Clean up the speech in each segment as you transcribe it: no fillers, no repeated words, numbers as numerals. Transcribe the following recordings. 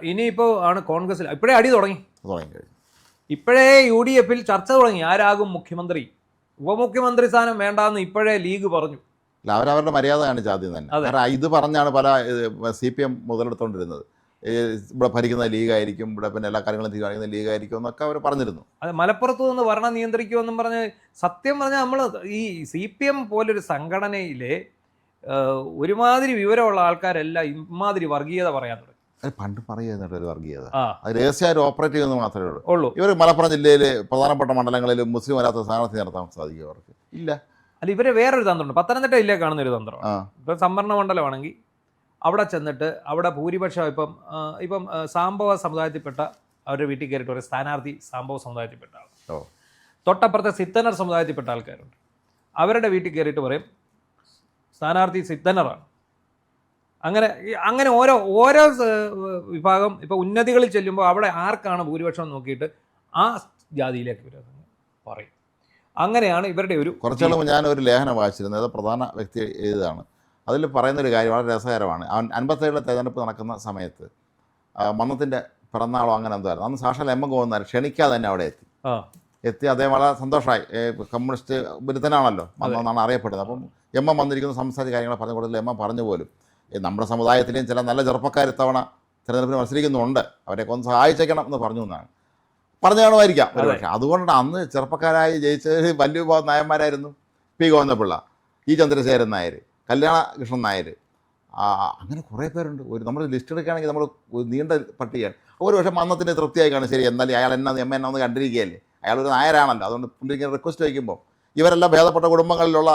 ഇനിയിപ്പോൾ ആണ് കോൺഗ്രസിൽ ഇപ്പോഴേ അടി തുടങ്ങി. ഇപ്പോഴേ UDF ചർച്ച തുടങ്ങി, ആരാകും മുഖ്യമന്ത്രി, ഉപമുഖ്യമന്ത്രി സ്ഥാനം വേണ്ടാന്ന് ഇപ്പോഴേ ലീഗ് പറഞ്ഞു. അവരവരുടെ മര്യാദ കാണിച്ച ആദ്യം തന്നെ. കാരണം ഇത് പറഞ്ഞാണ് പല CPM മുതലെടുത്തോണ്ടിരുന്നത്. ഇവിടെ ഭരിക്കുന്ന ലീഗായിരിക്കും, ഇവിടെ പിന്നെ എല്ലാ കാര്യങ്ങളും തീരുമാനിക്കുന്ന ലീഗായിരിക്കും എന്നൊക്കെ അവർ പറഞ്ഞിരുന്നു. അത് മലപ്പുറത്ത് നിന്ന് ഭരണം നിയന്ത്രിക്കുമെന്നും പറഞ്ഞ്, സത്യം പറഞ്ഞാൽ നമ്മൾ ഈ CPM പോലൊരു സംഘടനയിലെ ഒരുമാതിരി വിവരമുള്ള ആൾക്കാരെല്ലാം ഇമാതിരി വർഗീയത പറയാൻ തുടങ്ങി. അത് പണ്ട് പറയുന്നുണ്ട് ഒരു വർഗീയത, അത് രഹസ്യമായിട്ട് ഓപ്പറേറ്റ് ചെയ്യുന്നത് മാത്രമേ ഉള്ളൂ. ഇവർ മലപ്പുറം ജില്ലയിൽ പ്രധാനപ്പെട്ട മണ്ഡലങ്ങളിൽ മുസ്ലിം അല്ലാത്ത സ്ഥാനാർത്ഥി നടത്താൻ സാധിക്കും അവർക്ക് ഇല്ല. അല്ല, ഇവരെ വേറൊരു തന്ത്രമുണ്ട്. പത്തനംതിട്ട ജില്ലയിൽ കാണുന്ന ഒരു തന്ത്രമാണ്. ഇപ്പം സംവരണ മണ്ഡലമാണെങ്കിൽ അവിടെ ചെന്നിട്ട് അവിടെ ഭൂരിപക്ഷം ഇപ്പം സാംബവ സമുദായത്തിൽപ്പെട്ട അവരുടെ വീട്ടിൽ കയറിയിട്ട് ഒരു സ്ഥാനാർത്ഥി സാംബവ സമുദായത്തിൽപ്പെട്ട ആൾ, തൊട്ടപ്പുറത്തെ സിത്തനർ സമുദായത്തിൽപ്പെട്ട ആൾക്കാരുണ്ട്, അവരുടെ വീട്ടിൽ കയറിയിട്ട് പറയും സ്ഥാനാർത്ഥി സിത്തനറാണ്. അങ്ങനെ ഓരോ വിഭാഗം ഇപ്പോൾ ഉന്നതികളിൽ ചെല്ലുമ്പോൾ അവിടെ ആർക്കാണ് ഭൂരിപക്ഷം നോക്കിയിട്ട് ആ ജാതിയിലേക്ക് ഇവർ പറയും. അങ്ങനെയാണ് ഇവരുടെ ഒരു. കുറച്ചുകൂടെ ഞാനൊരു ലേഖനം വായിച്ചിരുന്നത്, പ്രധാന വ്യക്തി എഴുതാണ്. അതിൽ പറയുന്നൊരു കാര്യം വളരെ രസകരമാണ്. 57 തെരഞ്ഞെടുപ്പ് നടക്കുന്ന സമയത്ത് മന്നത്തിൻ്റെ പിറന്നാളോ അങ്ങനെ എന്തായിരുന്നു, അന്ന് സാക്ഷാൽ എം ഗോവിന്ദൻ ക്ഷണിക്കാതെ തന്നെ അവിടെ എത്തി. അദ്ദേഹം വളരെ സന്തോഷമായി. കമ്മ്യൂണിസ്റ്റ് ബിരുദനാണല്ലോ മന്നെന്നാണ് അറിയപ്പെടുന്നത്. അപ്പം എം വന്നിരിക്കുന്ന സംസാരിച്ച കാര്യങ്ങൾ പറഞ്ഞു കൊടുത്തില്ല. എം പറഞ്ഞു പോലും നമ്മുടെ സമുദായത്തിലെയും ചില നല്ല ചെറുപ്പക്കാർ ഇത്തവണ തിരഞ്ഞെടുപ്പിന് മത്സരിക്കുന്നുണ്ട്, അവരെയൊക്കെ ഒന്ന് സഹായിച്ചേക്കണം എന്ന് പറഞ്ഞു എന്നാണ്. പറഞ്ഞു കാണുമായിരിക്കാം ഒരു പക്ഷേ. അതുകൊണ്ട് അന്ന് ചെറുപ്പക്കാരായി ജയിച്ചത് വലിയ വിഭാഗം നായന്മാരായിരുന്നു. P. ഗോവിന്ദപിള്ള, E. ചന്ദ്രശേഖരൻ നായർ, കല്യാണകൃഷ്ണൻ നായർ, അങ്ങനെ കുറേ പേരുണ്ട്. നമ്മൾ ലിസ്റ്റ് എടുക്കുകയാണെങ്കിൽ നമ്മൾ നീണ്ട പട്ടികയാണ്. ഒരു പക്ഷേ മന്നത്തിന് തൃപ്തിയായി കാണും, ശരി എന്നാലും അയാൾ എം എന്നെ ഒന്ന് കണ്ടിരിക്കുകയല്ലേ, അയാളൊരു നായരാണല്ലോ, അതുകൊണ്ട് പുള്ളിക്ക് റിക്വസ്റ്റ് വയ്ക്കുമ്പോൾ ഇവരെല്ലാം ഭേദപ്പെട്ട കുടുംബങ്ങളിലുള്ള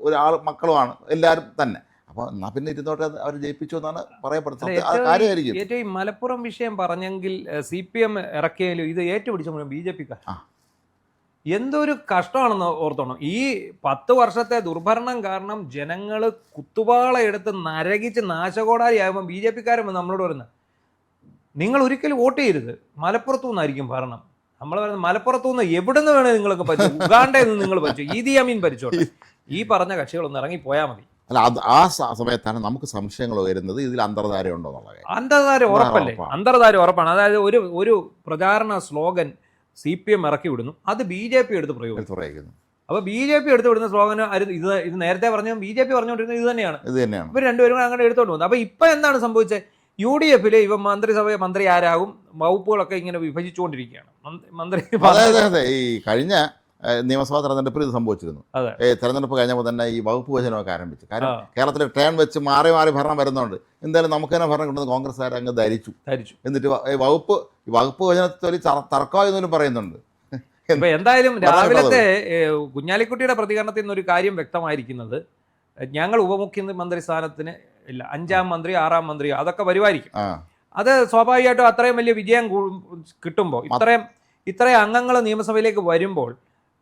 ഒരാൾ മക്കളുമാണ് എല്ലാവരും തന്നെ. അപ്പോൾ എന്നാൽ പിന്നെ ഇരുന്നോട്ട് അവർ ജയിപ്പിച്ചു എന്നാണ് പറയപ്പെടുന്നത്. കാര്യമായിരിക്കും. ഏറ്റവും ഈ മലപ്പുറം വിഷയം പറഞ്ഞെങ്കിൽ CPM ഇറക്കിയാലും ഇത് ഏറ്റുപിടിച്ച BJP എന്തൊരു കഷ്ടമാണെന്ന് ഓർത്തോണം. ഈ 10 വർഷത്തെ ദുർഭരണം കാരണം ജനങ്ങൾ കുത്തുപാള എടുത്ത് നരകിച്ച് നാശകോടാരിയാകുമ്പോൾ BJP നമ്മളോട് പറയുന്നത്, നിങ്ങൾ ഒരിക്കലും വോട്ട് ചെയ്യരുത്, മലപ്പുറത്തു നിന്നായിരിക്കും ഭരണം. നമ്മൾ പറയുന്നത് മലപ്പുറത്തു നിന്ന് എവിടെ നിന്ന് വേണേൽ നിങ്ങൾക്ക് പറ്റും, ഉഗാണ്ടയിൽ നിന്ന് നിങ്ങൾ പറ്റും, ഈദി അമീൻ ഭരിച്ചോട്ടെ, ഈ പറഞ്ഞ കക്ഷികളൊന്ന് ഇറങ്ങിപ്പോയാൽ മതി. അല്ല, ആ സമയത്താണ് നമുക്ക് സംശയങ്ങൾ വരുന്നത്, ഇതിൽ അന്തർധാര ഉണ്ടോ എന്നുള്ള കാര്യം. അന്തർധാര ഉറപ്പല്ലേ? അന്തർധാര ഉറപ്പാണ്. അതായത് ഒരു പ്രചാരണ സ്ലോഗൻ CPM ഇറക്കി വിടുന്നു, അത് BJP എടുത്ത് പ്രയോഗിക്കുന്നു. അപ്പോൾ BJP എടുത്ത് വിടുന്ന സ്ലോഗന് ഇത് നേരത്തെ പറഞ്ഞു BJP പറഞ്ഞുകൊണ്ടിരുന്നത് ഇത് തന്നെയാണ്. ഇവർ രണ്ടുപേരും അങ്ങനെ എടുത്തോണ്ട് പോകുന്നത്. അപ്പോൾ ഇപ്പം എന്താണ് സംഭവിച്ചത്? UDF ഇവ മന്ത്രി ആരാകും, വകുപ്പുകളൊക്കെ ഇങ്ങനെ വിഭജിച്ചുകൊണ്ടിരിക്കുകയാണ്. അതെ, ഈ കഴിഞ്ഞ നിയമസഭാ തെരഞ്ഞെടുപ്പിൽ ഇത് സംഭവിച്ചിരുന്നു. തെരഞ്ഞെടുപ്പ് കഴിഞ്ഞപ്പോൾ തന്നെ ഈ വകുപ്പ് വിഭജനമൊക്കെ ആരംഭിച്ചു. കാരണം കേരളത്തിൽ ട്രെയിൻ വെച്ച് മാറി ഭരണം വരുന്നുണ്ട്, എന്തായാലും നമുക്ക് തന്നെ ഭരണം കിട്ടുന്നത് കോൺഗ്രസ്സുകാർ അങ്ങ് ധരിച്ചു. എന്നിട്ട് വകുപ്പ് വിഭജനത്തിൽ തർക്കമായെന്നൊരു പറയുന്നുണ്ട്. എന്തായാലും രാവിലത്തെ കുഞ്ഞാലിക്കുട്ടിയുടെ പ്രതികരണത്തിൽ നിന്നൊരു കാര്യം വ്യക്തമായിരിക്കുന്നത്, ഞങ്ങൾ ഉപമുഖ്യമന്ത്രി സ്ഥാനത്തിന് ഇല്ല, 5ാം മന്ത്രി 6ാം മന്ത്രി അതൊക്കെ വരുമായിരിക്കും. അത് സ്വാഭാവികമായിട്ടും അത്രയും വലിയ വിജയം കിട്ടുമ്പോൾ, ഇത്രയും അംഗങ്ങൾ നിയമസഭയിലേക്ക് വരുമ്പോൾ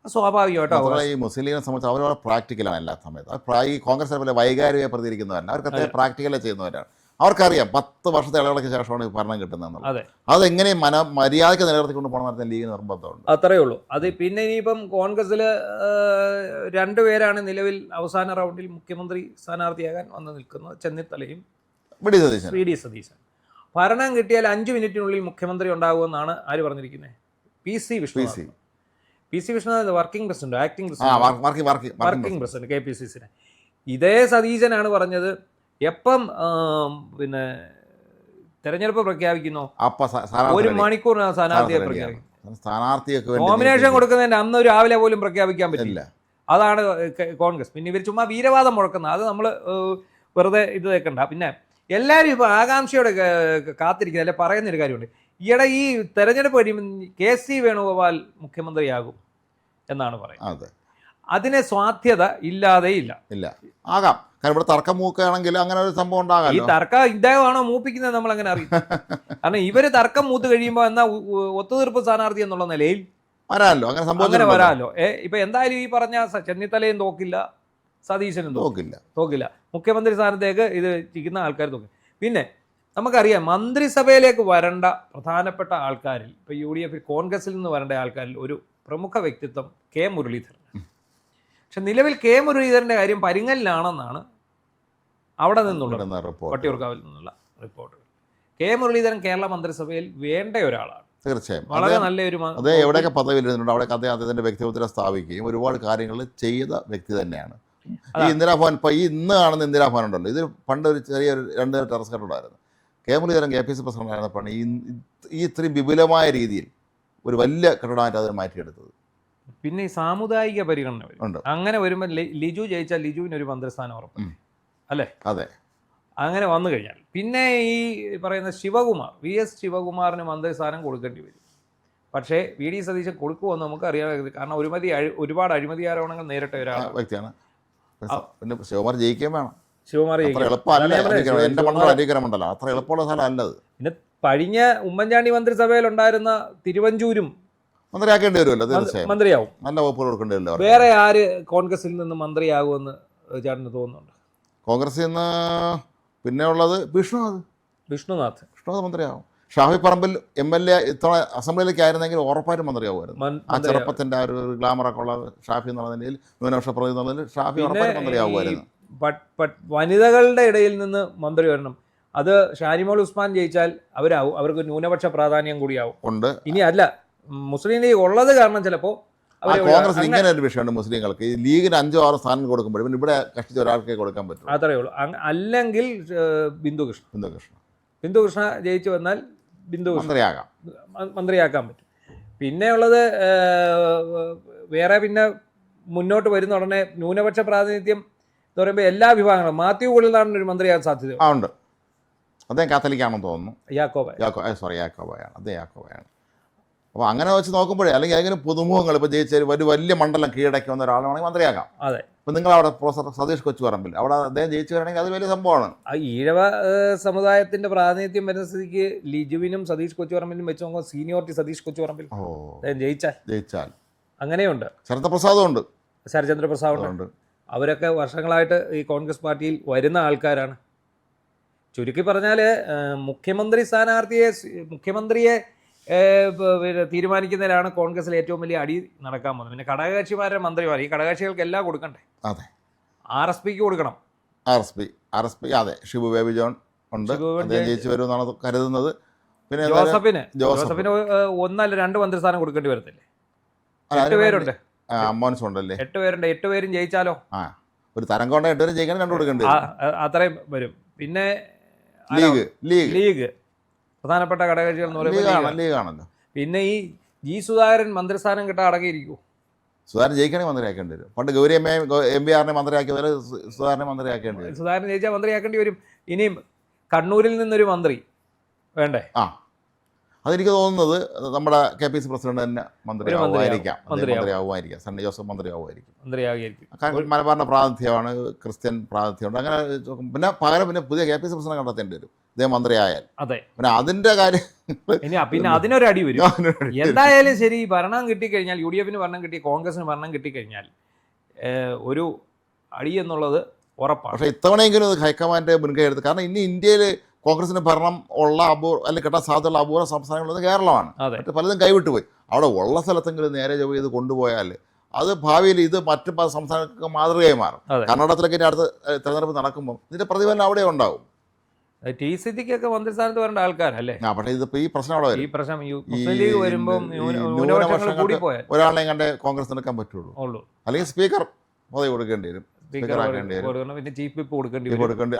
സ്വാഭാവികമായിട്ടും ഈ മുസ്ലിം ലീഗിനെ സംബന്ധിച്ച് അവർ പ്രാക്ടിക്കലാണ് എല്ലാ സമയത്തും. ഈ കോൺഗ്രസ് പോലെ വൈകാരികമായി പ്രതികരിക്കുന്നവരാണ്, അവർക്ക് പ്രാക്ടിക്കലായി ചെയ്യുന്നവരാണ്. അവർക്കറിയാം 10 വർഷത്തെ ഇളവുകൾക്ക് ശേഷമാണ് ഭരണം കിട്ടുന്നത്. അതെങ്ങനെ മര്യാദയ്ക്ക് നിലനിർത്തിക്കൊണ്ട് പോകണമെന്ന് ലീഗ് നിർബന്ധമുണ്ട്. അത്രയേ ഉള്ളൂ. അത് പിന്നെ ഇനിയിപ്പം കോൺഗ്രസ്സിൽ 2 പേരാണ് നിലവിൽ അവസാന റൗണ്ടിൽ മുഖ്യമന്ത്രി സ്ഥാനാർത്ഥിയാകാൻ വന്ന് നിൽക്കുന്നത്, ചെന്നിത്തലയും വി ഡി സതീശൻ. ഭരണം കിട്ടിയാൽ 5 മിനിറ്റിനുള്ളിൽ മുഖ്യമന്ത്രി ഉണ്ടാകുമെന്നാണ് ആര് പറഞ്ഞിരിക്കുന്നത്? PC Vishnunath working president, acting president KPCC. ഇതേ സതീശനാണ് പറഞ്ഞത്, എപ്പം പിന്നെ തെരഞ്ഞെടുപ്പ് പ്രഖ്യാപിക്കുന്നു 1 മണിക്കൂറിനകം സ്ഥാനാർത്ഥിയെ പ്രഖ്യാപിക്കും. നോമിനേഷൻ കൊടുക്കുന്നതിന്റെ അന്ന് രാവിലെ പോലും പ്രഖ്യാപിക്കാൻ പറ്റില്ല. അതാണ് കോൺഗ്രസ്. പിന്നെ ഇവർ ചുമ്മാ വീരവാദം മുഴക്കുന്നത്, അത് നമ്മൾ വെറുതെ ഇത് വെക്കണ്ട. പിന്നെ എല്ലാവരും ഇപ്പോൾ ആകാംക്ഷയോടെ കാത്തിരിക്കുന്നത് അല്ലെ പറയുന്നൊരു കാര്യമുണ്ട്. ഈയിടെ ഈ തെരഞ്ഞെടുപ്പ് കഴിയുമ്പോൾ KC വേണുഗോപാൽ മുഖ്യമന്ത്രിയാകും എന്നാണ് പറയുന്നത്. അതിനെ സാധ്യത ഇല്ലാതെയില്ല. ആകാം. കാരണം ഇവിടെ തർക്കം മൂക്കുകയാണെങ്കിൽ അങ്ങനെ ഒരു സംഭവം ഉണ്ടാകാം. ഈ തർക്കം ഇദ്ദേഹമാണോ മൂപ്പിക്കുന്നത് നമ്മൾ അങ്ങനെ അറിയും. കാരണം ഇവര് തർക്കം മൂത്ത് കഴിയുമ്പോൾ എന്നാ ഒത്തുതീർപ്പ് സ്ഥാനാർത്ഥി എന്നുള്ള നിലയിൽ വരാമല്ലോ, അങ്ങനെ വരാമല്ലോ. ഇപ്പൊ എന്തായാലും ഈ പറഞ്ഞ ചെന്നിത്തലയും തോക്കില്ല, സതീശനും തോക്കില്ല. മുഖ്യമന്ത്രി സ്ഥാനത്തേക്ക് ഇത് ചിക്കുന്ന ആൾക്കാർ തോക്കില്ല. പിന്നെ നമുക്കറിയാം മന്ത്രിസഭയിലേക്ക് വരേണ്ട പ്രധാനപ്പെട്ട ആൾക്കാരിൽ ഇപ്പോൾ UDF കോൺഗ്രസിൽ നിന്ന് വരേണ്ട ആൾക്കാരിൽ ഒരു പ്രമുഖ വ്യക്തിത്വം K. മുരളീധരൻ. പക്ഷെ നിലവിൽ K. മുരളീധരൻ്റെ കാര്യം പരിങ്ങലിലാണെന്നാണ് അവിടെ നിന്നുള്ള വട്ടിയൂർക്കാവിൽ നിന്നുള്ള റിപ്പോർട്ടുകൾ. കെ മുരളീധരൻ കേരള മന്ത്രിസഭയിൽ വേണ്ട ഒരാളാണ്. തീർച്ചയായും വളരെ നല്ലൊരു അതേ എവിടെയൊക്കെ പദവിയിലിരുന്നുണ്ട് അവിടെ അദ്ദേഹത്തിൻ്റെ വ്യക്തിത്വത്തിനെ സ്ഥാപിക്കുകയും ഒരുപാട് കാര്യങ്ങൾ ചെയ്ത വ്യക്തി തന്നെയാണ്. ഈ ഇന്ദിരാഭവൻ ഇപ്പോൾ ഇന്ന് കാണുന്ന ഇന്ദിരാഭവൻ ഉണ്ടല്ലോ, ഇത് പണ്ട് ഒരു ചെറിയൊരു 2 ടെറസ് കെട്ടുണ്ടായിരുന്നു. കെ മുരളീധരൻ KPC പ്രസിഡന്റ് ആയിരുന്നപ്പോഴാണ് ഈ ഇത്രയും വിപുലമായ രീതിയിൽ ഒരു വലിയ കെട്ടിടമായിട്ട് അതിനെ മാറ്റിയെടുത്തത്. പിന്നെ ഈ സാമുദായിക പരിഗണന വരും. ഉണ്ട്. അങ്ങനെ വരുമ്പോൾ ലിജു ജയിച്ചാൽ ലിജുവിന് ഒരു മന്ത്രിസ്ഥാനം ഉറപ്പ് അല്ലേ? അതെ. അങ്ങനെ വന്നു കഴിഞ്ഞാൽ പിന്നെ ഈ പറയുന്ന ശിവകുമാർ, VS ശിവകുമാറിന് മന്ത്രിസ്ഥാനം കൊടുക്കേണ്ടി വരും. പക്ഷേ VD സതീശൻ കൊടുക്കുമെന്ന് നമുക്ക് അറിയാൻ, കാരണം ഒരുപാട് അഴിമതി ആരോപണങ്ങൾ നേരിട്ട ഒരാൾ വ്യക്തിയാണ്. പിന്നെ ശിവകുമാർ ജയിക്കുകയും വേണം. ശിവകുമാർ എൻ്റെ മണ്ഡലം അരീക്കര മണ്ഡലം അത്ര എളുപ്പമുള്ള സ്ഥലം അല്ലത്. പിന്നെ കഴിഞ്ഞ ഉമ്മൻചാണ്ടി മന്ത്രിസഭയിലുണ്ടായിരുന്ന തിരുവഞ്ചൂരും മന്ത്രിയാക്കേണ്ടി വരുമല്ലോ, തീർച്ചയായും മന്ത്രിയാവും. നല്ല വകുപ്പുകൾ കൊടുക്കേണ്ടി വരുമല്ലോ. വേറെ ആര് കോൺഗ്രസിൽ നിന്ന് മന്ത്രിയാകുമെന്ന് ചേട്ടന് തോന്നുന്നുണ്ട്? കോൺഗ്രസിൽ നിന്ന് പിന്നെ ഉള്ളത് വിഷ്ണുനാഥ് മന്ത്രിയാവും. ഷാഫി പറമ്പിൽ MLA ഇത്തവണ അസംബ്ലിയിലേക്ക് ആയിരുന്നെങ്കിൽ ഉറപ്പായിട്ടും മന്ത്രിയാവുമായിരുന്നു. ആ ചെറുപ്പത്തിൻ്റെ ഒരു ഗ്ലാമറൊക്കെ ഉള്ള ഷാഫി എന്നുള്ള നിലയിൽ, ന്യൂനപക്ഷ പ്രതി എന്നുള്ള നിലയിൽ ഷാഫി ഉറപ്പായിട്ടും മന്ത്രിയാവുമായിരുന്നു. വനിതകളുടെ ഇടയിൽ നിന്ന് മന്ത്രി വരണം. അത് ഷാനിമോൾ ഉസ്മാൻ ജയിച്ചാൽ അവർക്ക് ന്യൂനപക്ഷ പ്രാധാന്യം കൂടിയാവും. ഉണ്ട്. ഇനി അല്ല, മുസ്ലിം ലീഗ് ഉള്ളത് കാരണം ചിലപ്പോൾ കോൺഗ്രസ് ഇങ്ങനെ ഒരു വിഷയമുണ്ട്. മുസ്ലിങ്ങൾക്ക് ഈ ലീഗിന് 5-6 സ്ഥാനം കൊടുക്കുമ്പോഴും ഇവിടെ കഷ്ടിച്ച ഒരാൾക്കേ കൊടുക്കാൻ പറ്റും. അത്രയേ ഉള്ളൂ. അല്ലെങ്കിൽ ബിന്ദുകൃഷ്ണ ജയിച്ചു വന്നാൽ മന്ത്രിയാക്കാൻ പറ്റും. പിന്നെ ഉള്ളത് വേറെ മുന്നോട്ട് വരുന്ന ഉടനെ ന്യൂനപക്ഷ പ്രാതിനിധ്യം എന്ന് പറയുമ്പോൾ എല്ലാ വിഭാഗങ്ങളും മാത്യു കൂടുതലാണ് ഒരു മന്ത്രിയാകാൻ സാധ്യത ഉണ്ട്. അദ്ദേഹം കാത്തലിക്കാണെന്ന് തോന്നുന്നു. യാക്കോബയാണ്. യാക്കോബയാണ്. അപ്പോൾ അങ്ങനെ വെച്ച് നോക്കുമ്പോഴേ, അല്ലെങ്കിൽ ഏതെങ്കിലും പുതുമുഖങ്ങൾ ഇപ്പോൾ ജയിച്ച വലിയ മണ്ഡലം കീഴടക്കി വന്ന ഒരാളാണെങ്കിൽ മന്ത്രിയാക്കാം. അതെ. ഇപ്പം നിങ്ങളവിടെ പ്രൊഫസർ സതീഷ് കൊച്ചുപറമ്പിൽ അവിടെ അദ്ദേഹം ജയിച്ചു വരണമെങ്കിൽ അത് വലിയ സംഭവമാണ്. ഈഴവ സമുദായത്തിന്റെ പ്രാതിനിധ്യം വരുന്ന സ്ഥിതിക്ക് ലിജുവിനും സതീഷ് കൊച്ചുപറമ്പിലും വെച്ച് നോക്കുമ്പോൾ സീനിയോറിറ്റി സതീഷ് കൊച്ചുപറമ്പിൽ ജയിച്ചാൽ അങ്ങനെയുണ്ട്. ശരത്ചന്ദ്രപ്രസാദ് ഉണ്ട്. അവരൊക്കെ വർഷങ്ങളായിട്ട് ഈ കോൺഗ്രസ് പാർട്ടിയിൽ വരുന്ന ആൾക്കാരാണ്. ചുരുക്കി പറഞ്ഞാൽ മുഖ്യമന്ത്രിയെ തീരുമാനിക്കുന്നതിലാണ് കോൺഗ്രസിൽ ഏറ്റവും വലിയ അടി നടക്കാൻ പോകുന്നത്. പിന്നെ ഘടകകക്ഷിമാരുടെ മന്ത്രിമാർ, ഈ ഘടകകക്ഷികൾക്ക് എല്ലാം കൊടുക്കണ്ടേ? അതെ. RSPക്ക് കൊടുക്കണം. RSP അതെ. ഷിബു ബേബി ജോൺ ഉണ്ട്, ജയിച്ചു വരുമെന്നാണ് കരുതുന്നത്. പിന്നെ ജോസഫിന് 1 2 മന്ത്രിസ്ഥാനം കൊടുക്കേണ്ടി വരത്തില്ലേ? 8 പേരുണ്ട്. 8 പേരുണ്ട്. 8 പേരും ജയിച്ചാലോ? ഒരു തരം കൊണ്ട 8 പേരും ജയിക്കാൻ 2 കൊടുക്കേണ്ടി അത്രയും വരും. പിന്നെ ലീഗ് പ്രധാനപ്പെട്ട ഘടകകക്ഷികൾ എന്ന് പറയുമ്പോൾ പിന്നെ ഈ G സുധാകരൻ മന്ത്രിസ്ഥാനം കിട്ടാൻ അടങ്ങിയിരിക്കൂ. സുധാകരൻ ജയിക്കണമെങ്കിൽ മന്ത്രിയാക്കേണ്ടി വരും. പണ്ട് ഗൗരി MBR മന്ത്രിയാക്കിയതുപോലെ സുധാകരനെ മന്ത്രിയാക്കേണ്ടി വരും. സുധാകരൻ ജയിച്ചാൽ മന്ത്രിയാക്കേണ്ടി വരും. ഇനിയും കണ്ണൂരിൽ നിന്നൊരു മന്ത്രി വേണ്ടേ? അതെനിക്ക് തോന്നുന്നത് നമ്മുടെ KPC പ്രസിഡന്റ് തന്നെ മന്ത്രിയാവുമായിരിക്കാം. സണ്ണി ജോസഫ് മന്ത്രിയാവുമായിരിക്കും. കാരണം മലബാറിന്റെ പ്രാതിനിധ്യമാണ്, ക്രിസ്ത്യൻ പ്രാതിനിധ്യമുണ്ട്. അങ്ങനെ പിന്നെ പകരം പുതിയ KPC പ്രസിഡന്റ് കണ്ടെത്തേണ്ടി വരും ഇദ്ദേഹം മന്ത്രിയായാൽ. അതെ. പിന്നെ അതിന്റെ കാര്യം പിന്നെ അതിനൊരു അടി വരും. എന്തായാലും ശരി, ഭരണം കിട്ടിക്കഴിഞ്ഞാൽ, UDFന് ഭരണം കിട്ടി, കോൺഗ്രസിന് ഭരണം കിട്ടിക്കഴിഞ്ഞാൽ ഒരു അടി എന്നുള്ളത് ഉറപ്പാണ്. പക്ഷേ ഇത്തവണയെങ്കിലും അത് ഹൈക്കമാൻഡ് മുൻകൈ എടുത്ത്, കാരണം ഇനി ഇന്ത്യയിൽ കോൺഗ്രസിന് ഭരണം ഉള്ള അല്ലെങ്കിൽ കിട്ടാൻ സാധ്യതയുള്ള അപൂർവ സംസ്ഥാനങ്ങളിൽ കേരളമാണ്. മറ്റ് പലതും കൈവിട്ടു പോയി. അവിടെ ഉള്ള സ്ഥലത്തെങ്കിലും നേരെ ചെയ്ത് കൊണ്ടുപോയാൽ അത് ഭാവിയിൽ ഇത് മറ്റു സംസ്ഥാനങ്ങൾക്ക് മാതൃകയായി മാറും. കർണാടകത്തിലൊക്കെ അടുത്ത തെരഞ്ഞെടുപ്പ് നടക്കുമ്പോൾ ഇതിന്റെ പ്രതിഫലനം അവിടെ ഉണ്ടാവും. TCDക്കൊക്കെ മന്ത്രിസ്ഥാനത്ത് വരേണ്ട ആൾക്കാരല്ലേ? പക്ഷേ ഇതിപ്പോ ഈ പ്രശ്നം അവിടെ ഒരാളെയും കണ്ടേ കോൺഗ്രസ് നടക്കാൻ പറ്റുള്ളൂ. അല്ലെങ്കിൽ സ്പീക്കർ പദവി കൊടുക്കേണ്ടി വരും, പിന്നെ ചീഫ് വിപ്പ് കൊടുക്കേണ്ടി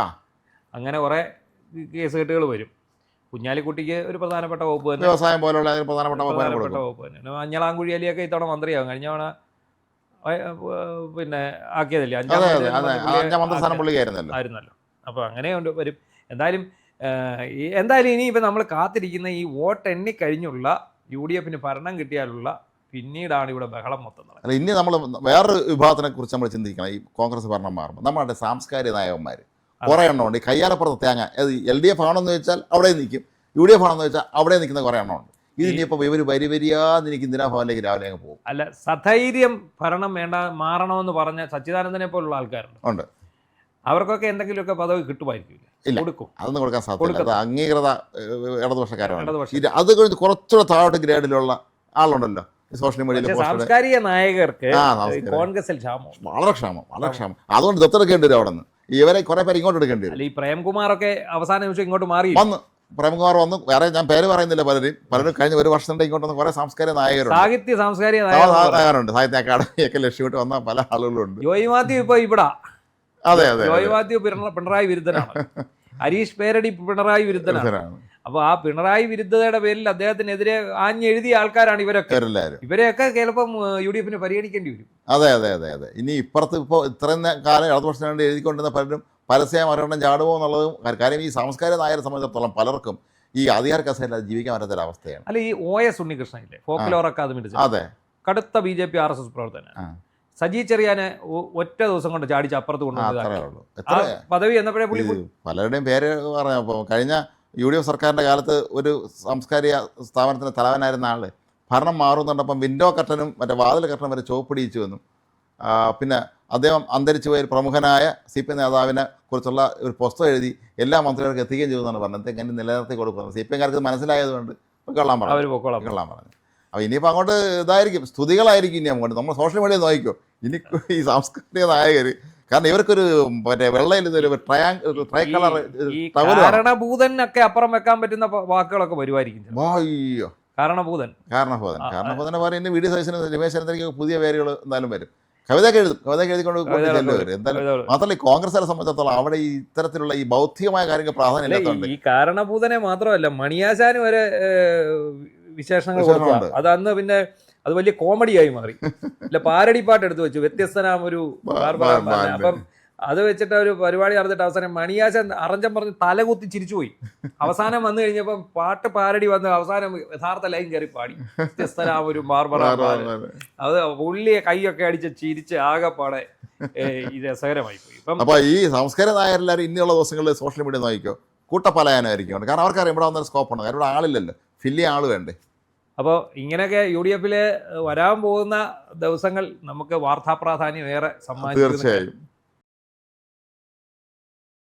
അങ്ങനെ കുറെ കേസുകെട്ടുകൾ വരും. കുഞ്ഞാലിക്കുട്ടിക്ക് ഒരു പ്രധാനപ്പെട്ട വകുപ്പ് തന്നെ, വ്യവസായം പോലുള്ള പ്രധാനപ്പെട്ട വകുപ്പ് തന്നെ. മഞ്ഞളാംകുഴി അലിയൊക്കെ ഇത്തവണ മന്ത്രിയാകും. കഴിഞ്ഞ തവണ പിന്നെ ആക്കിയതല്ലേ, 5ാം മന്ത്രിസ്ഥാനം ആയിരുന്നല്ലോ. അപ്പോൾ അങ്ങനെയുണ്ട് വരും. എന്തായാലും ഇനിയിപ്പോൾ നമ്മൾ കാത്തിരിക്കുന്ന ഈ വോട്ട് എണ്ണിക്കഴിഞ്ഞുള്ള UDFന് ഭരണം കിട്ടിയാലുള്ള പിന്നീടാണ് ഇവിടെ ബഹളം മൊത്തം നടക്കുന്നത്. ഇനി നമ്മൾ വേറൊരു വിഭാഗത്തിനെ കുറിച്ച് നമ്മൾ ചിന്തിക്കണം. ഈ കോൺഗ്രസ് ഭരണം മാറുമ്പോൾ നമ്മുടെ സാംസ്കാരിക നായകന്മാർ കുറേ എണ്ണമുണ്ട്. ഈ കയ്യാലപ്പുറത്ത് തേങ്ങ, LDF ആണെന്ന് വെച്ചാൽ അവിടെ നിൽക്കും, UDF ആണെന്ന് വെച്ചാൽ അവിടെ നിൽക്കുന്ന കുറേ എണ്ണമുണ്ട്. ഇതിനിപ്പോൾ ഇവർ വരിവരിയാന്നിരിക്കും ഇന്ദിരാഭവനിലേക്ക് രാവിലെ അങ്ങ് പോകും. അല്ല, സധൈര്യം ഭരണം മാറണമെന്ന് പറഞ്ഞ സച്ചിദാനന്ദനെ പോലുള്ള ആൾക്കാരുണ്ട്. അവർക്കൊക്കെ എന്തെങ്കിലുമൊക്കെ പദവി കിട്ടുമായിരിക്കും. കൊടുക്കും. അതൊന്നും കൊടുക്കാൻ സാധ്യത. അംഗീകൃത ഇടതുപക്ഷക്കാരാണ്. അത് കഴിഞ്ഞ് കുറച്ചുകൂടെ താഴോട്ട് ഗ്രേഡിലുള്ള ആളുണ്ടല്ലോ സോഷ്യൽ മീഡിയയിൽ. സാംസ്കാരിക നായകർക്ക് കോൺഗ്രസിൽ വളരെ ക്ഷാമം. അതുകൊണ്ട് ദത്തെടുക്കേണ്ടി വരും. അവിടെ നിന്ന് ഇവരെ കുറെ പേര് ഇങ്ങോട്ട് എടുക്കേണ്ടി വരും. ഈ പ്രേംകുമാറൊക്കെ അവസാന നിമിഷം ഇങ്ങോട്ട് മാറി പ്രേംകുമാർ വന്നു. വേറെ ഞാൻ പേര് പറയുന്നില്ല, പലരും കഴിഞ്ഞ ഒരു വർഷത്തിൻ്റെ ഇങ്ങോട്ട് വന്ന കുറേ സാംസ്കാരിക നായകരുണ്ട്, സാംസ്കാരിക നായകരുണ്ട്, സാഹിത്യ അക്കാദമിയൊക്കെ ലക്ഷ്യമിട്ട് വന്ന പല ആളുകളുണ്ട്. ജോയി മാത്യു ഇപ്പൊ ഇവിടെ, അതെ അതെ, ജോയി മാത്യു പിണറായി വിരുദ്ധനാണ്, ഹരീഷ് പേരടി പിണറായി വിരുദ്ധനാണ്. അപ്പൊ ആ പിണറായി വിരുദ്ധതയുടെ പേരിൽ അദ്ദേഹത്തിനെതിരെ ആഞ്ഞെഴുതിയ ആൾക്കാരാണ് ഇവരൊക്കെ. ഇവരെയൊക്കെ ചിലപ്പം UDF പരിഗണിക്കേണ്ടി വരും. അതെ അതെ അതെ അതെ. ഇനി ഇപ്പുറത്ത് ഇപ്പോൾ ഇത്രയും കാലം 2 വർഷം കൊണ്ട് എഴുതിക്കൊണ്ടിരുന്ന പലരും പരസ്യം മരണം ചാടുമോ എന്നുള്ളതും കാര്യം. ഈ സാംസ്കാരിക നായരെ സംബന്ധിച്ചിടത്തോളം പലർക്കും ഈ അധികാര കസേരയിൽ ജീവിക്കാൻ പറ്റാത്തൊരവസ്ഥയാണ്. അല്ല, ഈ OS ഉണ്ണികൃഷ്ണൻ ഇല്ലേ, ഫോക്ലോർ അക്കാദമി, അതെ, കടുത്ത BJP RSS പ്രവർത്തനം, സജി ചെറിയാനെ ഒറ്റ ദിവസം കൊണ്ട് ചാടിച്ച് അപ്പുറത്ത് കൊണ്ടുവന്നത് പദവി എന്നപ്പോഴേ പുള്ളി പലരുടെയും പേര് പറഞ്ഞപ്പോൾ കഴിഞ്ഞ UDF സർക്കാരിൻ്റെ കാലത്ത് ഒരു സാംസ്കാരിക സ്ഥാപനത്തിൻ്റെ തലവനായിരുന്ന ആൾ ഭരണം മാറുന്നുണ്ടപ്പം വിൻഡോ കർട്ടനും മറ്റേ വാതിൽ കർട്ടനും വരെ ചോപ്പിടിയിച്ചു എന്നും, പിന്നെ അദ്ദേഹം അന്തരിച്ചു പോയ ഒരു പ്രമുഖനായ CPM നേതാവിനെ കുറിച്ചുള്ള ഒരു പുസ്തകം എഴുതി എല്ലാ മന്ത്രികൾക്കും എത്തിക്കുകയും ചെയ്തെന്നാണ് പറഞ്ഞത്. എങ്ങനെ നിലനിർത്തി കൊടുക്കുന്നത് CPMകാർക്ക് മനസ്സിലായതുകൊണ്ട് കൊള്ളാൻ പറഞ്ഞു. അപ്പോൾ ഇനിയിപ്പോൾ അങ്ങോട്ട് ഇതായിരിക്കും, സ്തുതികളായിരിക്കും ഇനി അങ്ങോട്ട്. നമ്മൾ സോഷ്യൽ മീഡിയ നോക്കിക്കോ ഇനി ഈ സാംസ്കാരിക നായകർ, കാരണം ഇവർക്കൊരു മറ്റേ വെള്ളയിൽ ട്രൈ കളർ കാരണഭൂതനൊക്കെ അപ്പുറം വെക്കാൻ പറ്റുന്ന വാക്കുകളൊക്കെ വരുമായിരിക്കും. കാരണഭൂതനെ പറയുന്നത് VD സതീശനും രമേശ് ചെന്നിത്തലയ്ക്ക് പുതിയ പേരുകൾ എന്തായാലും വരും. കവിതയൊക്കെ എഴുതിക്കൊണ്ട് വരും എന്തായാലും. മാത്രമല്ല ഈ കോൺഗ്രസിനെ സംബന്ധിച്ചിടത്തോളം അവിടെ ഈ ഇത്തരത്തിലുള്ള ഈ ബൗദ്ധികമായ കാര്യങ്ങൾ പ്രാധാന്യം ഇല്ലാത്തതുകൊണ്ട് ഈ കാരണഭൂതനെ മാത്രമല്ല മണിയാശാനും വരെ വിശേഷങ്ങൾ കൊടുക്കുന്നുണ്ട്. അത് അന്ന് പിന്നെ അത് വലിയ കോമഡിയായി മാറി. ഇല്ല, പാരടി പാട്ട് എടുത്തു വെച്ചു, വ്യത്യസ്തനാം ഒരു അപ്പം അത് വെച്ചിട്ട് ഒരു പരിപാടി നടന്നിട്ട് അവസാനം മണിയാശൻ അറഞ്ചം പറഞ്ഞ് തലകുത്തി ചിരിച്ചുപോയി. അവസാനം വന്നു കഴിഞ്ഞപ്പം പാട്ട് പാരടി വന്ന് അവസാനം യഥാർത്ഥ ലൈൻ കയറി പാടി, വ്യത്യസ്തനാം ഒരു ബാർബറ. അത് പുള്ളിയെ കൈയൊക്കെ അടിച്ച് ചിരിച്ച് ആകെപ്പാടെ ഈ രസകരമായി പോയി. ഇപ്പം അപ്പോൾ ഈ സംസ്കാര നായരെല്ലാവരും ഇനിയുള്ള ദിവസങ്ങളിൽ സോഷ്യൽ മീഡിയ നോക്കിക്കോ കൂട്ടപ്പലായനായിരിക്കും. കാരണം അവർക്കറിയാം ഇവിടെ വന്നൊരു സ്കോപ്പാണ്, കാരണം ഇവിടെ ആളില്ലല്ലോ, ഫില്ലിയ ആൾ വേണ്ടേ. അപ്പോൾ ഇങ്ങനെയൊക്കെ UDF വരാൻ പോകുന്ന ദിവസങ്ങൾ നമുക്ക് വാർത്താ പ്രാധാന്യം ഏറെ സമ്മാനിക്കും. തീർച്ചയായും.